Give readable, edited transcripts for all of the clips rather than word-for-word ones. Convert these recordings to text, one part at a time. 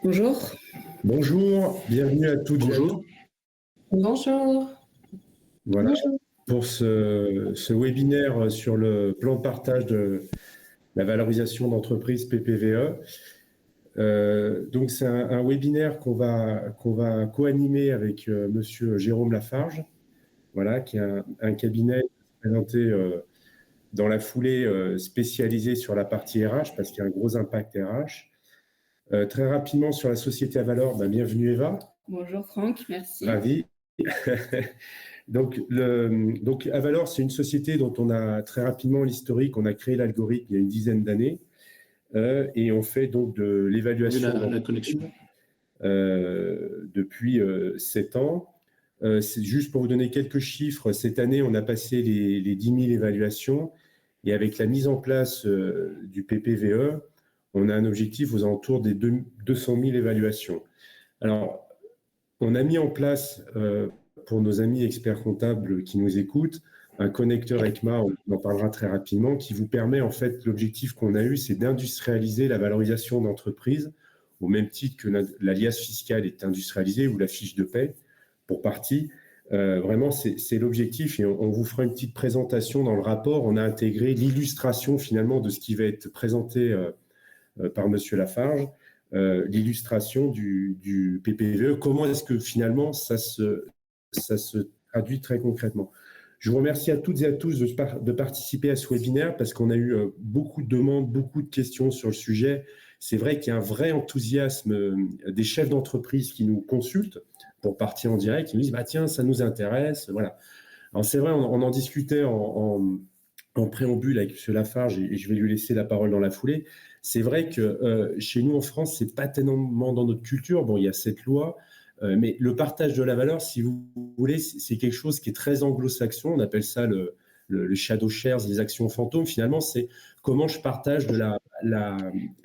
Bonjour. Bonjour, bienvenue à toutes et à tous. Bonjour. Bonjour. Voilà, Bonjour. pour ce webinaire sur le plan de partage de la valorisation d'entreprise PPVE. Donc c'est un webinaire qu'on va co-animer avec Monsieur Jérôme Lafarge, voilà, qui est un cabinet présenté dans la foulée spécialisé sur la partie RH parce qu'il y a un gros impact RH. Très rapidement sur la société à valeur, bienvenue Eva. Bonjour Franck, merci. Ravi. Donc, Avalor, c'est une société dont on a très rapidement l'historique. On a créé l'algorithme il y a une dizaine d'années et on fait donc de l'évaluation la connexion depuis 7 ans. C'est juste pour vous donner quelques chiffres. Cette année, on a passé les 10 000 évaluations et avec la mise en place du PPVE, on a un objectif aux alentours des 200 000 évaluations. Alors, on a mis en place, pour nos amis experts comptables qui nous écoutent, un connecteur ECMA, on en parlera très rapidement, qui vous permet, en fait, l'objectif qu'on a eu, c'est d'industrialiser la valorisation d'entreprise, au même titre que l'alias fiscal est industrialisé ou la fiche de paie, pour partie. Vraiment, c'est l'objectif et on vous fera une petite présentation dans le rapport. On a intégré l'illustration, finalement, de ce qui va être présenté par Monsieur Lafarge. L'illustration du PPVE, comment est-ce que finalement ça se traduit très concrètement. Je vous remercie à toutes et à tous de participer à ce webinaire parce qu'on a eu beaucoup de demandes, beaucoup de questions sur le sujet. C'est vrai qu'il y a un vrai enthousiasme des chefs d'entreprise qui nous consultent pour partir en direct, qui nous disent tiens, ça nous intéresse. Voilà. Alors c'est vrai, on en discutait en préambule avec M. Lafarge et je vais lui laisser la parole dans la foulée. C'est vrai que chez nous en France, c'est pas tellement dans notre culture. Bon, il y a cette loi, mais le partage de la valeur, si vous voulez, c'est quelque chose qui est très anglo-saxon. On appelle ça le shadow shares, les actions fantômes. Finalement, c'est comment je partage de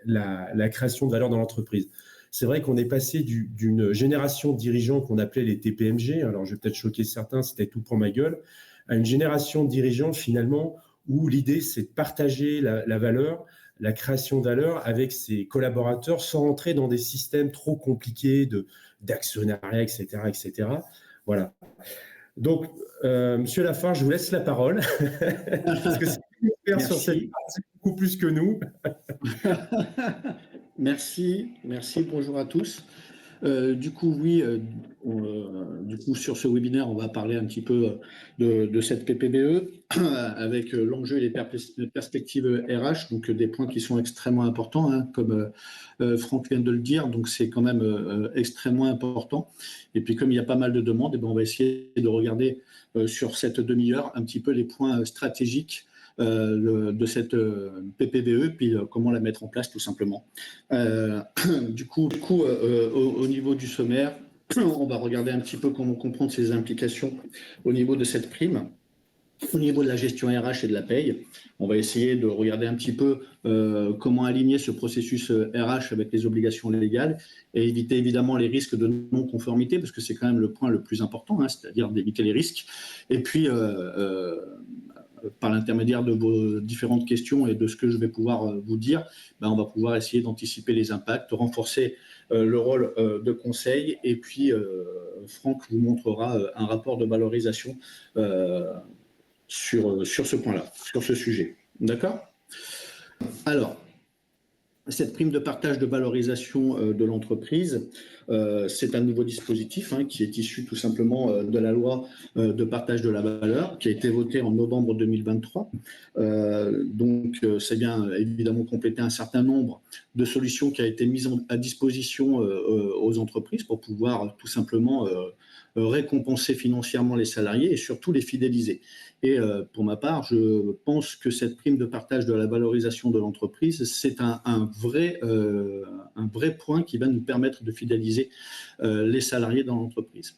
la création de valeur dans l'entreprise. C'est vrai qu'on est passé d'une génération de dirigeants qu'on appelait les TPMG. Alors, je vais peut-être choquer certains, c'était tout pour ma gueule, à une génération de dirigeants finalement où l'idée, c'est de partager la valeur, la création de valeur avec ses collaborateurs sans rentrer dans des systèmes trop compliqués d'actionnariat, etc., etc. Voilà. Donc, Monsieur Lafarge, je vous laisse la parole parce que c'est une expert sur cette partie beaucoup plus que nous. Merci, bonjour à tous. Du coup, sur ce webinaire, on va parler un petit peu de cette PPBE avec l'enjeu et les perspectives RH, donc des points qui sont extrêmement importants, hein, comme Franck vient de le dire, donc c'est quand même extrêmement important. Et puis comme il y a pas mal de demandes, on va essayer de regarder sur cette demi-heure un petit peu les points stratégiques de cette PPBE, puis comment la mettre en place tout simplement. Du coup, au niveau du sommaire, on va regarder un petit peu comment comprendre ses implications au niveau de cette prime. Au niveau de la gestion RH et de la paye, on va essayer de regarder un petit peu comment aligner ce processus RH avec les obligations légales et éviter évidemment les risques de non-conformité, parce que c'est quand même le point le plus important, hein, c'est-à-dire d'éviter les risques. Et puis, par l'intermédiaire de vos différentes questions et de ce que je vais pouvoir vous dire, on va pouvoir essayer d'anticiper les impacts, renforcer le rôle de conseil, et puis Franck vous montrera un rapport de valorisation sur ce point-là, sur ce sujet. D'accord ? Alors, cette prime de partage de valorisation de l'entreprise, c'est un nouveau dispositif qui est issu tout simplement de la loi de partage de la valeur qui a été votée en novembre 2023. Donc, c'est bien évidemment compléter un certain nombre de solutions qui a été mises à disposition aux entreprises pour pouvoir tout simplement récompenser financièrement les salariés et surtout les fidéliser. Et pour ma part, je pense que cette prime de partage de la valorisation de l'entreprise, c'est un vrai point qui va nous permettre de fidéliser les salariés dans l'entreprise.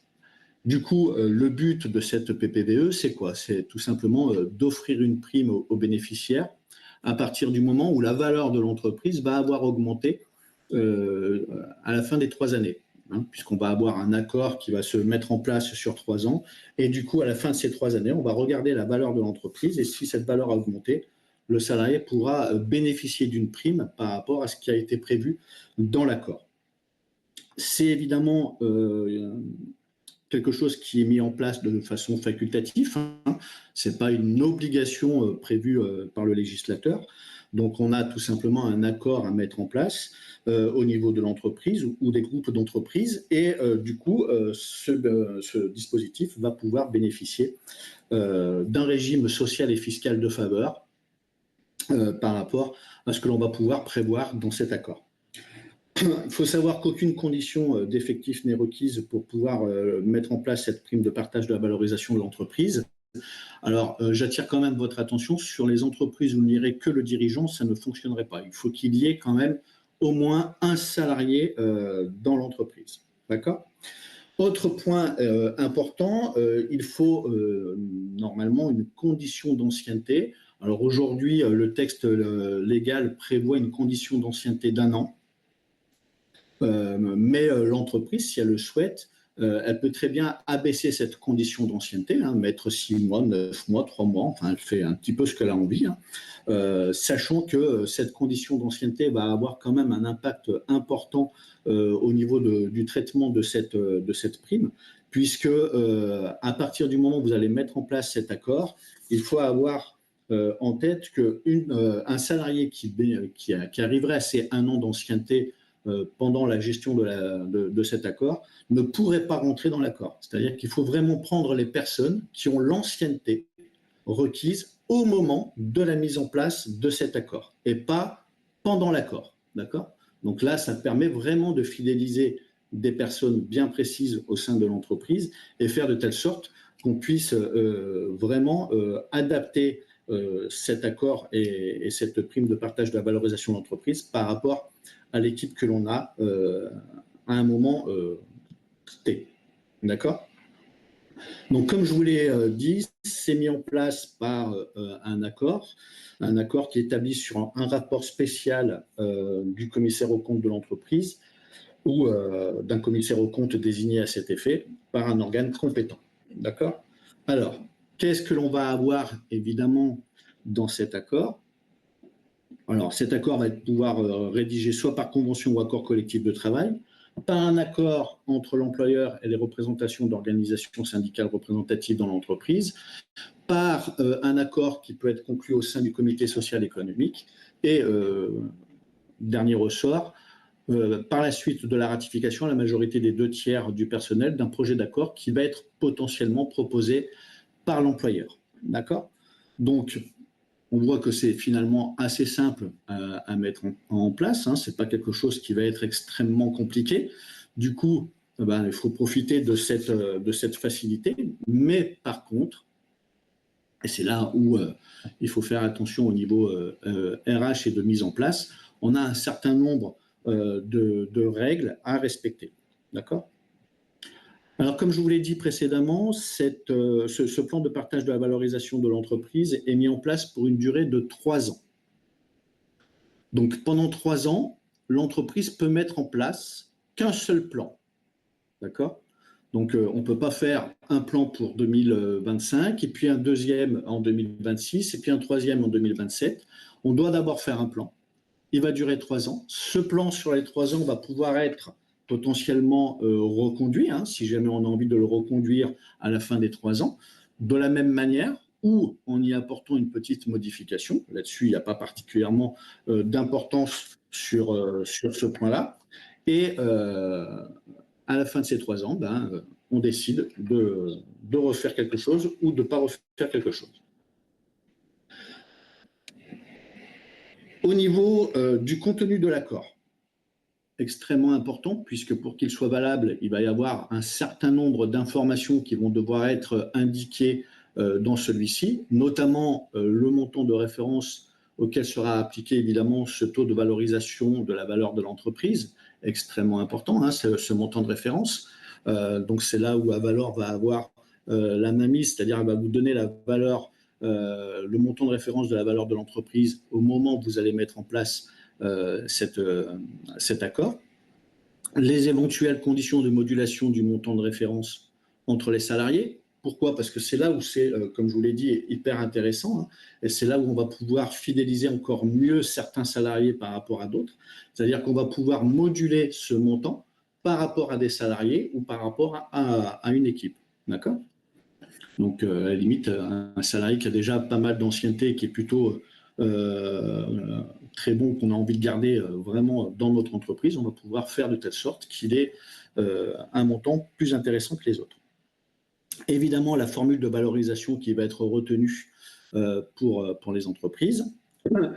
Du coup, le but de cette PPVE, c'est quoi? C'est tout simplement d'offrir une prime aux bénéficiaires à partir du moment où la valeur de l'entreprise va avoir augmenté à la fin des 3 années. Puisqu'on va avoir un accord qui va se mettre en place sur 3 ans. Et du coup, à la fin de ces 3 années, on va regarder la valeur de l'entreprise. Et si cette valeur a augmenté, le salarié pourra bénéficier d'une prime par rapport à ce qui a été prévu dans l'accord. c'est évidemment quelque chose qui est mis en place de façon facultative, hein. Ce n'est pas une obligation prévue par le législateur. Donc, on a tout simplement un accord à mettre en place au niveau de l'entreprise ou des groupes d'entreprises. Et du coup, ce dispositif va pouvoir bénéficier d'un régime social et fiscal de faveur par rapport à ce que l'on va pouvoir prévoir dans cet accord. Il faut savoir qu'aucune condition d'effectif n'est requise pour pouvoir mettre en place cette prime de partage de la valorisation de l'entreprise. Alors, j'attire quand même votre attention sur les entreprises où il n'y aurait que le dirigeant, ça ne fonctionnerait pas. Il faut qu'il y ait quand même au moins un salarié dans l'entreprise. D'accord ? Autre point important, il faut normalement une condition d'ancienneté. Alors aujourd'hui, le texte légal prévoit une condition d'ancienneté d'1 an. Mais l'entreprise, si elle le souhaite, elle peut très bien abaisser cette condition d'ancienneté, hein, mettre 6 mois, 9 mois, 3 mois, enfin elle fait un petit peu ce qu'elle a envie, hein, sachant que cette condition d'ancienneté va avoir quand même un impact important au niveau du traitement de cette prime, puisque à partir du moment où vous allez mettre en place cet accord, il faut avoir en tête qu'un salarié qui arriverait à ces 1 an d'ancienneté pendant la gestion de cet accord, ne pourrait pas rentrer dans l'accord. C'est-à-dire qu'il faut vraiment prendre les personnes qui ont l'ancienneté requise au moment de la mise en place de cet accord, et pas pendant l'accord. D'accord ? Donc là, ça permet vraiment de fidéliser des personnes bien précises au sein de l'entreprise et faire de telle sorte qu'on puisse vraiment adapter cet accord et cette prime de partage de la valorisation de l'entreprise par rapport à l'équipe que l'on a à un moment T. D'accord ? Donc, comme je vous l'ai dit, c'est mis en place par un accord qui établit sur un rapport spécial du commissaire aux comptes de l'entreprise ou d'un commissaire aux comptes désigné à cet effet par un organe compétent. D'accord ? Alors, qu'est-ce que l'on va avoir évidemment dans cet accord ? Alors, cet accord va pouvoir rédigé soit par convention ou accord collectif de travail, par un accord entre l'employeur et les représentations d'organisations syndicales représentatives dans l'entreprise, par un accord qui peut être conclu au sein du comité social économique et, dernier ressort, par la suite de la ratification à la majorité des 2/3 du personnel d'un projet d'accord qui va être potentiellement proposé par l'employeur. D'accord ? Donc, on voit que c'est finalement assez simple à mettre en place, hein. Ce n'est pas quelque chose qui va être extrêmement compliqué. Du coup, il faut profiter de cette facilité. Mais par contre, et c'est là où il faut faire attention au niveau RH et de mise en place, on a un certain nombre de règles à respecter. D'accord ? Alors, comme je vous l'ai dit précédemment, ce plan de partage de la valorisation de l'entreprise est mis en place pour une durée de 3 ans. Donc, pendant 3 ans, l'entreprise peut mettre en place qu'un seul plan. D'accord ? Donc, on ne peut pas faire un plan pour 2025, et puis un deuxième en 2026, et puis un troisième en 2027. On doit d'abord faire un plan. Il va durer 3 ans. Ce plan sur les 3 ans va pouvoir être potentiellement reconduit, hein, si jamais on a envie de le reconduire à la fin des 3 ans, de la même manière, ou en y apportant une petite modification. Là-dessus, il n'y a pas particulièrement d'importance sur ce point-là. Et à la fin de ces 3 ans, on décide de refaire quelque chose ou de ne pas refaire quelque chose. Au niveau du contenu de l'accord, extrêmement important, puisque pour qu'il soit valable, il va y avoir un certain nombre d'informations qui vont devoir être indiquées dans celui-ci, notamment le montant de référence auquel sera appliqué évidemment ce taux de valorisation de la valeur de l'entreprise, extrêmement important, hein, ce montant de référence. Donc c'est là où Avalor va avoir la mainmise, c'est-à-dire elle va vous donner la valeur, le montant de référence de la valeur de l'entreprise au moment où vous allez mettre en place cet accord, les éventuelles conditions de modulation du montant de référence entre les salariés. Pourquoi ? Parce que c'est là où c'est, comme je vous l'ai dit, hyper intéressant, hein, et c'est là où on va pouvoir fidéliser encore mieux certains salariés par rapport à d'autres. C'est-à-dire qu'on va pouvoir moduler ce montant par rapport à des salariés ou par rapport à une équipe. D'accord? Donc, à la limite, un salarié qui a déjà pas mal d'ancienneté, qui est plutôt très bon, qu'on a envie de garder vraiment dans notre entreprise, on va pouvoir faire de telle sorte qu'il ait un montant plus intéressant que les autres. Évidemment, la formule de valorisation qui va être retenue pour les entreprises,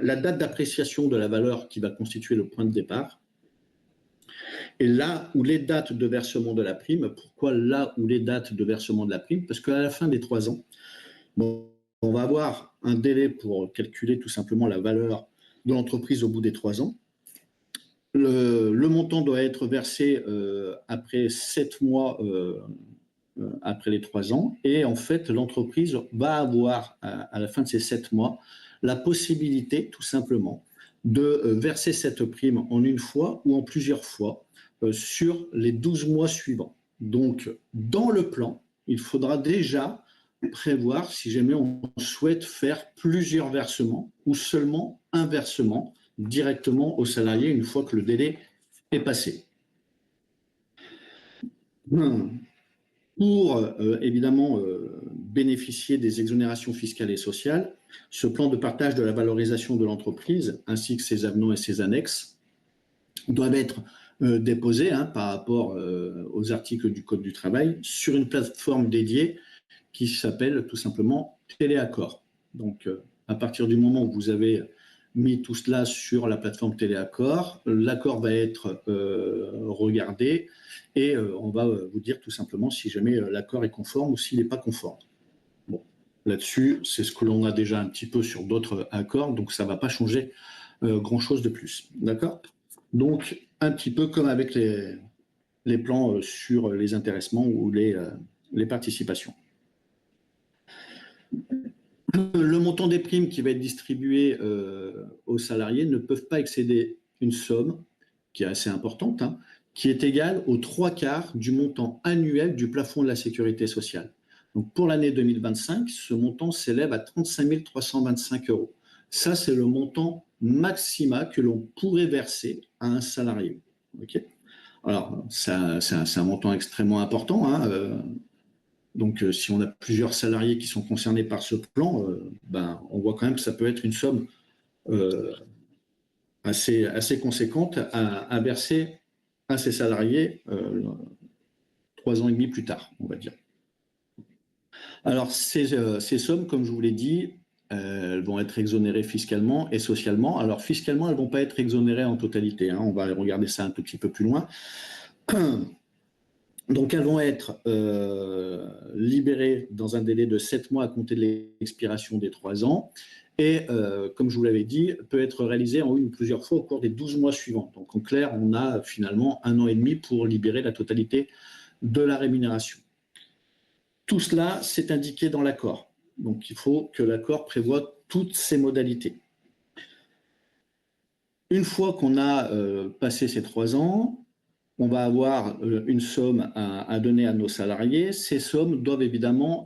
la date d'appréciation de la valeur qui va constituer le point de départ, et là où les dates de versement de la prime. Pourquoi là où les dates de versement de la prime? Parce qu'à la fin des 3 ans, bon, on va avoir un délai pour calculer tout simplement la valeur de l'entreprise au bout des 3 ans. Le montant doit être versé après 7 mois après les 3 ans. Et en fait, l'entreprise va avoir, à la fin de ces 7 mois, la possibilité, tout simplement, de verser cette prime en une fois ou en plusieurs fois sur les 12 mois suivants. Donc, dans le plan, il faudra déjà prévoir si jamais on souhaite faire plusieurs versements ou seulement un versement directement au salarié une fois que le délai est passé. Pour évidemment bénéficier des exonérations fiscales et sociales, ce plan de partage de la valorisation de l'entreprise ainsi que ses avenants et ses annexes doivent être déposés par rapport aux articles du Code du travail sur une plateforme dédiée qui s'appelle tout simplement Téléaccord. Donc, à partir du moment où vous avez mis tout cela sur la plateforme Téléaccord, l'accord va être regardé et on va vous dire tout simplement si jamais l'accord est conforme ou s'il n'est pas conforme. Bon, là-dessus, c'est ce que l'on a déjà un petit peu sur d'autres accords, donc ça ne va pas changer grand-chose de plus. D'accord? Donc, un petit peu comme avec les plans sur les intéressements ou les participations. Le montant des primes qui va être distribué aux salariés ne peuvent pas excéder une somme qui est assez importante, qui est égale aux 3/4 du montant annuel du plafond de la sécurité sociale. Donc pour l'année 2025, ce montant s'élève à 35 325 €. Ça, c'est le montant maximal que l'on pourrait verser à un salarié. Okay. Alors, c'est un montant extrêmement important. Donc, si on a plusieurs salariés qui sont concernés par ce plan, on voit quand même que ça peut être une somme assez conséquente à verser à ces salariés 3 ans et demi plus tard, on va dire. Alors, ces sommes, comme je vous l'ai dit, elles vont être exonérées fiscalement et socialement. Alors, fiscalement, elles ne vont pas être exonérées en totalité. On va regarder ça un tout petit peu plus loin. Donc, elles vont être libérées dans un délai de 7 mois à compter de l'expiration des 3 ans. Et, comme je vous l'avais dit, peut être réalisée en une ou plusieurs fois au cours des 12 mois suivants. Donc, en clair, on a finalement 1 an et demi pour libérer la totalité de la rémunération. Tout cela, c'est indiqué dans l'accord. Donc, il faut que l'accord prévoie toutes ces modalités. Une fois qu'on a passé ces 3 ans, on va avoir une somme à donner à nos salariés. Ces sommes doivent évidemment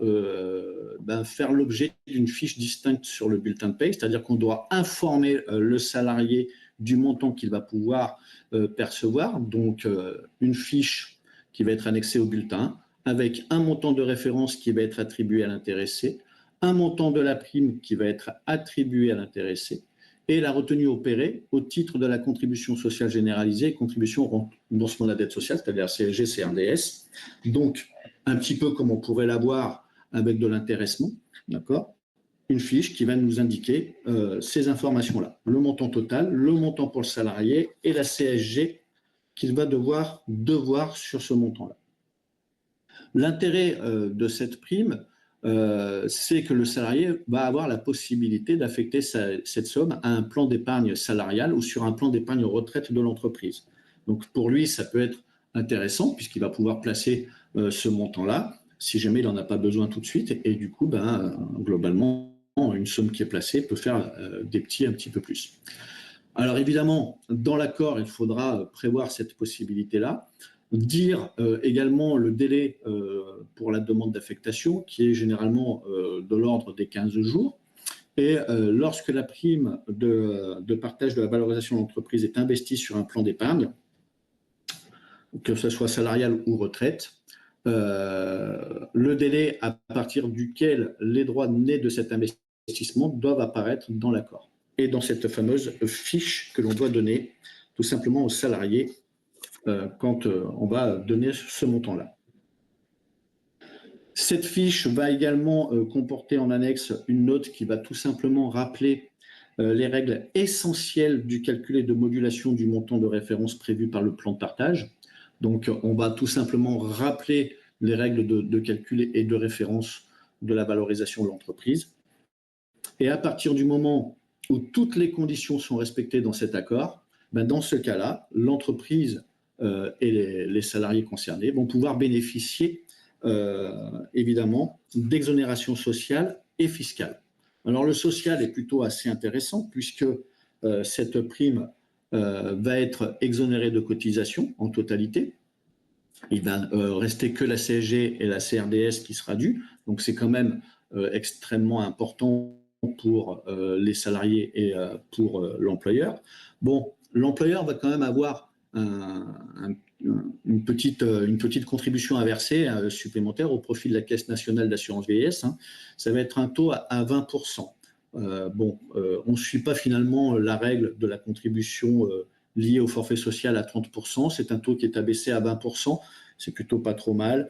faire l'objet d'une fiche distincte sur le bulletin de paie, c'est-à-dire qu'on doit informer le salarié du montant qu'il va pouvoir percevoir. Donc, une fiche qui va être annexée au bulletin avec un montant de référence qui va être attribué à l'intéressé, un montant de la prime qui va être attribué à l'intéressé, et la retenue opérée au titre de la contribution sociale généralisée et contribution au remboursement de la dette sociale, c'est-à-dire CSG, CRDS. Donc, un petit peu comme on pourrait l'avoir avec de l'intéressement, d'accord ? Une fiche qui va nous indiquer ces informations-là. Le montant total, le montant pour le salarié et la CSG qu'il va devoir sur ce montant-là. L'intérêt de cette prime, c'est que le salarié va avoir la possibilité d'affecter cette somme à un plan d'épargne salariale ou sur un plan d'épargne retraite de l'entreprise. Donc pour lui, ça peut être intéressant puisqu'il va pouvoir placer ce montant-là si jamais il n'en a pas besoin tout de suite. Et du coup, globalement, une somme qui est placée peut faire des petits un petit peu plus. Alors évidemment, dans l'accord, il faudra prévoir cette possibilité-là. Dire également le délai pour la demande d'affectation, qui est généralement de l'ordre des 15 jours. Et lorsque la prime de partage de la valorisation de l'entreprise est investie sur un plan d'épargne, que ce soit salarial ou retraite, le délai à partir duquel les droits nés de cet investissement doivent apparaître dans l'accord et dans cette fameuse fiche que l'on doit donner tout simplement aux salariés quand on va donner ce montant-là. Cette fiche va également comporter en annexe une note qui va tout simplement rappeler les règles essentielles du calcul et de modulation du montant de référence prévu par le plan de partage. Donc, on va tout simplement rappeler les règles de calcul et de référence de la valorisation de l'entreprise. Et à partir du moment où toutes les conditions sont respectées dans cet accord, ben dans ce cas-là, l'entreprise et les salariés concernés vont pouvoir bénéficier évidemment d'exonérations sociales et fiscales. Alors le social est plutôt assez intéressant puisque cette prime va être exonérée de cotisations en totalité. Il va rester que la CSG et la CRDS qui sera due, donc c'est quand même extrêmement important pour les salariés et pour l'employeur. Bon, l'employeur va quand même avoir une petite contribution à verser supplémentaire au profit de la Caisse nationale d'assurance vieillesse. Ça va être un taux à 20%. On ne suit pas finalement la règle de la contribution liée au forfait social à 30%. C'est un taux qui est abaissé à 20%. C'est plutôt pas trop mal.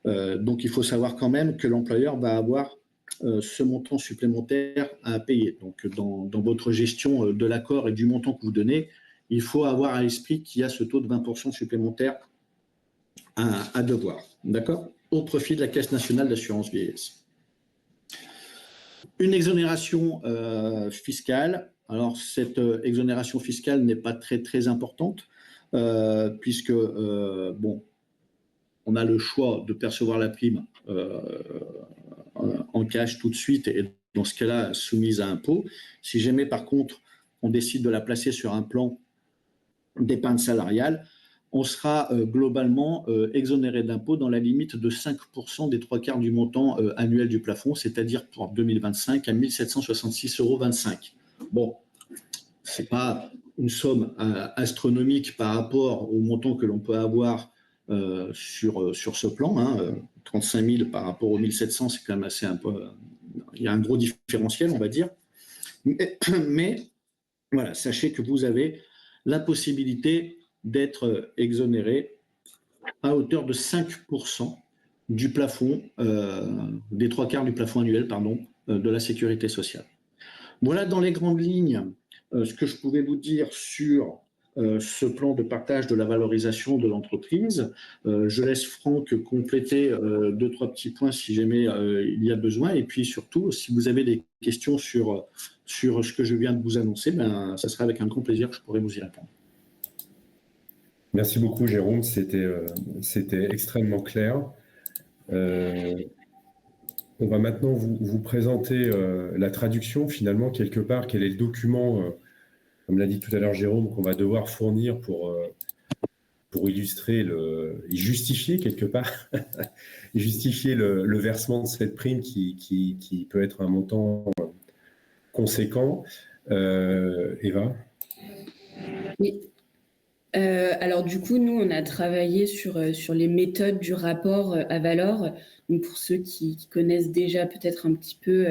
Donc il faut savoir quand même que l'employeur va avoir ce montant supplémentaire à payer. Donc dans votre gestion de l'accord et du montant que vous donnez, il faut avoir à l'esprit qu'il y a ce taux de 20% supplémentaire à devoir, d'accord, au profit de la Caisse nationale d'assurance vieillesse. Une exonération fiscale. Alors, cette exonération fiscale n'est pas très importante puisque, on a le choix de percevoir la prime en cash tout de suite et dans ce cas-là, soumise à impôt. Si jamais, par contre, on décide de la placer sur un plan d'épargne salariale, on sera globalement exonéré d'impôt dans la limite de 5% des 3/4 du montant annuel du plafond, c'est-à-dire pour 2025 à 1 766,25 €. Bon, ce n'est pas une somme astronomique par rapport au montant que l'on peut avoir sur ce plan. 35 000 par rapport aux 1 700, c'est quand même assez un peu... Il y a un gros différentiel, on va dire. Mais voilà, sachez que vous avez la possibilité d'être exonéré à hauteur de 5% du plafond, des 3/4 du plafond annuel, de la sécurité sociale. Voilà dans les grandes lignes ce que je pouvais vous dire sur ce plan de partage de la valorisation de l'entreprise. Je laisse Franck compléter 2-3 petits points si jamais il y a besoin. Et puis surtout, si vous avez des questions sur ce que je viens de vous annoncer, ça sera avec un grand plaisir que je pourrai vous y répondre. Merci beaucoup, Jérôme. C'était extrêmement clair. On va maintenant vous présenter la traduction, finalement, quelque part. Quel est le document, comme l'a dit tout à l'heure Jérôme, qu'on va devoir fournir pour illustrer et justifier, quelque part, justifier le versement de cette prime qui peut être un montant conséquent. Eva ? Oui. Alors du coup, nous, on a travaillé sur les méthodes du rapport à valeur. Donc, pour ceux qui connaissent déjà peut-être un petit peu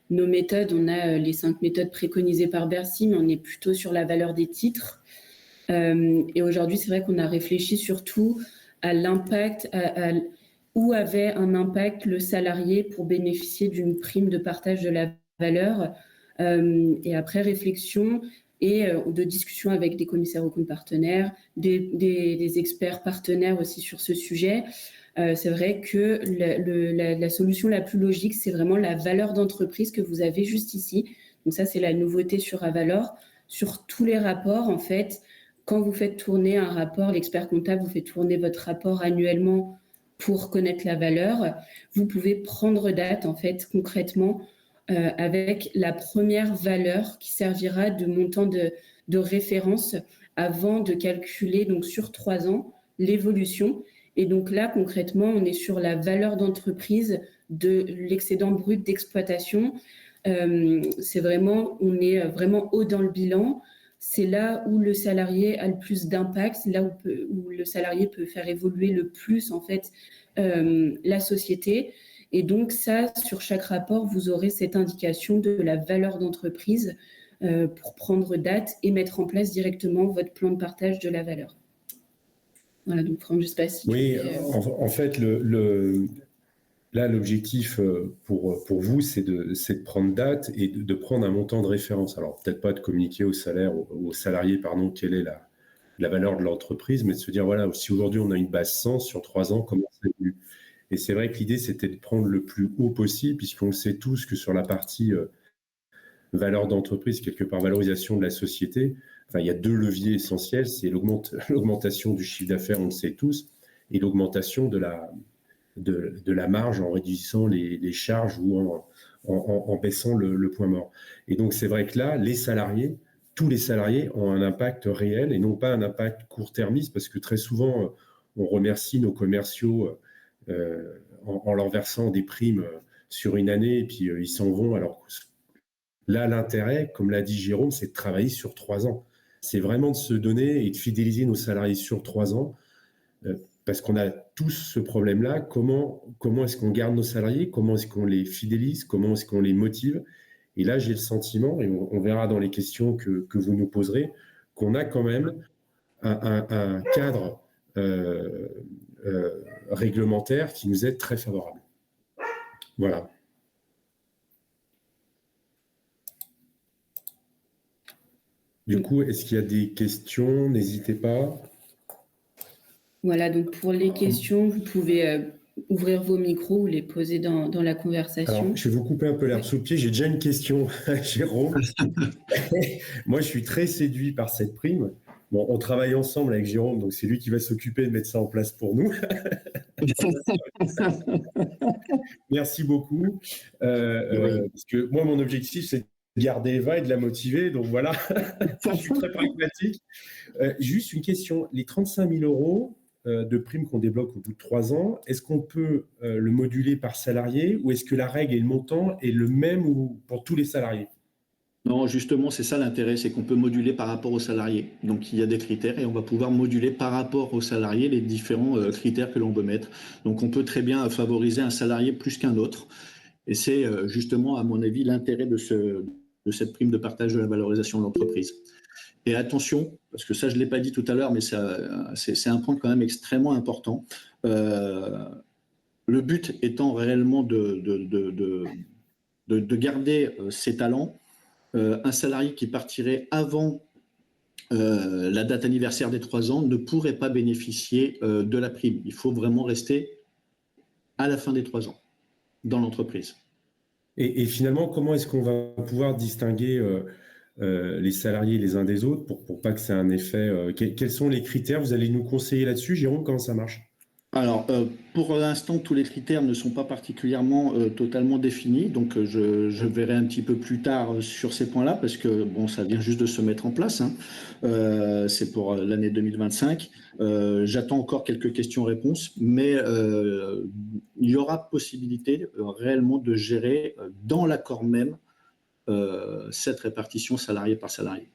nos méthodes, on a les 5 méthodes préconisées par Bercy, mais on est plutôt sur la valeur des titres. Et aujourd'hui, c'est vrai qu'on a réfléchi surtout à l'impact, où avait un impact le salarié pour bénéficier d'une prime de partage de la valeur. Et après réflexion et de discussion avec des commissaires aux comptes partenaires, des experts partenaires aussi sur ce sujet, c'est vrai que la solution la plus logique, c'est vraiment la valeur d'entreprise que vous avez juste ici. Donc ça, c'est la nouveauté sur Avalor. Sur tous les rapports, en fait, quand vous faites tourner un rapport, l'expert comptable vous fait tourner votre rapport annuellement pour connaître la valeur. Vous pouvez prendre date, en fait, concrètement, avec la première valeur qui servira de montant de référence avant de calculer donc sur 3 ans l'évolution. Et donc là, concrètement, on est sur la valeur d'entreprise de l'excédent brut d'exploitation. On est vraiment haut dans le bilan. c'est là où le salarié a le plus d'impact, là où le salarié peut faire évoluer le plus en fait la société. Et donc ça, sur chaque rapport, vous aurez cette indication de la valeur d'entreprise pour prendre date et mettre en place directement votre plan de partage de la valeur. Voilà, donc Franck, je ne sais pas si Oui, en fait, là, l'objectif pour vous, c'est de prendre date et de prendre un montant de référence. Alors, peut-être pas de communiquer aux salariés, quelle est la valeur de l'entreprise, mais de se dire, voilà, si aujourd'hui on a une base 100 sur 3 ans, comment ça évolue? Et c'est vrai que l'idée, c'était de prendre le plus haut possible, puisqu'on le sait tous que sur la partie valeur d'entreprise, quelque part valorisation de la société, enfin, il y a 2 leviers essentiels, c'est l'augmentation du chiffre d'affaires, on le sait tous, et l'augmentation de la marge en réduisant les charges ou en baissant le point mort. Et donc, c'est vrai que là, tous les salariés ont un impact réel et non pas un impact court-termiste, parce que très souvent, on remercie nos commerciaux en leur versant des primes sur une année et puis ils s'en vont. Alors là, l'intérêt, comme l'a dit Jérôme, c'est de travailler sur 3 ans. C'est vraiment de se donner et de fidéliser nos salariés sur 3 ans. Parce qu'on a tous ce problème-là. Comment est-ce qu'on garde nos salariés? Comment est-ce qu'on les fidélise? Comment est-ce qu'on les motive? Et là, j'ai le sentiment, et on verra dans les questions que vous nous poserez, qu'on a quand même un cadre réglementaire qui nous est très favorable. Voilà. Du coup, est-ce qu'il y a des questions? N'hésitez pas. Voilà, donc pour les questions, vous pouvez ouvrir vos micros ou les poser dans la conversation. Alors, je vais vous couper un peu l'herbe sous le pied. J'ai déjà une question, Jérôme. Moi, je suis très séduit par cette prime. Bon, on travaille ensemble avec Jérôme, donc c'est lui qui va s'occuper de mettre ça en place pour nous. Merci beaucoup. Parce que moi, mon objectif, c'est de garder Eva et de la motiver. Donc voilà, je suis très pragmatique. Juste une question. Les 35 000 € de prime qu'on débloque au bout de 3 ans, est-ce qu'on peut le moduler par salarié ou est-ce que la règle et le montant est le même pour tous les salariés? Non, justement, c'est ça l'intérêt, c'est qu'on peut moduler par rapport aux salariés. Donc, il y a des critères et on va pouvoir moduler par rapport aux salariés les différents critères que l'on veut mettre. Donc, on peut très bien favoriser un salarié plus qu'un autre. Et c'est justement, à mon avis, l'intérêt de cette prime de partage de la valorisation de l'entreprise. Et attention, parce que ça, je ne l'ai pas dit tout à l'heure, mais c'est un point quand même extrêmement important. Le but étant réellement de garder ses talents. Un salarié qui partirait avant la date anniversaire des 3 ans ne pourrait pas bénéficier de la prime. Il faut vraiment rester à la fin des 3 ans dans l'entreprise. Et finalement, comment est-ce qu'on va pouvoir distinguer les salariés les uns des autres pour pas que ça ait un effet quels sont les critères? Vous allez nous conseiller là-dessus, Jérôme, comment ça marche? Alors, pour l'instant, tous les critères ne sont pas particulièrement totalement définis, donc je verrai un petit peu plus tard sur ces points-là, parce que bon, ça vient juste de se mettre en place, hein. C'est pour l'année 2025. J'attends encore quelques questions-réponses, mais il y aura possibilité réellement de gérer dans l'accord même cette répartition salarié par salarié.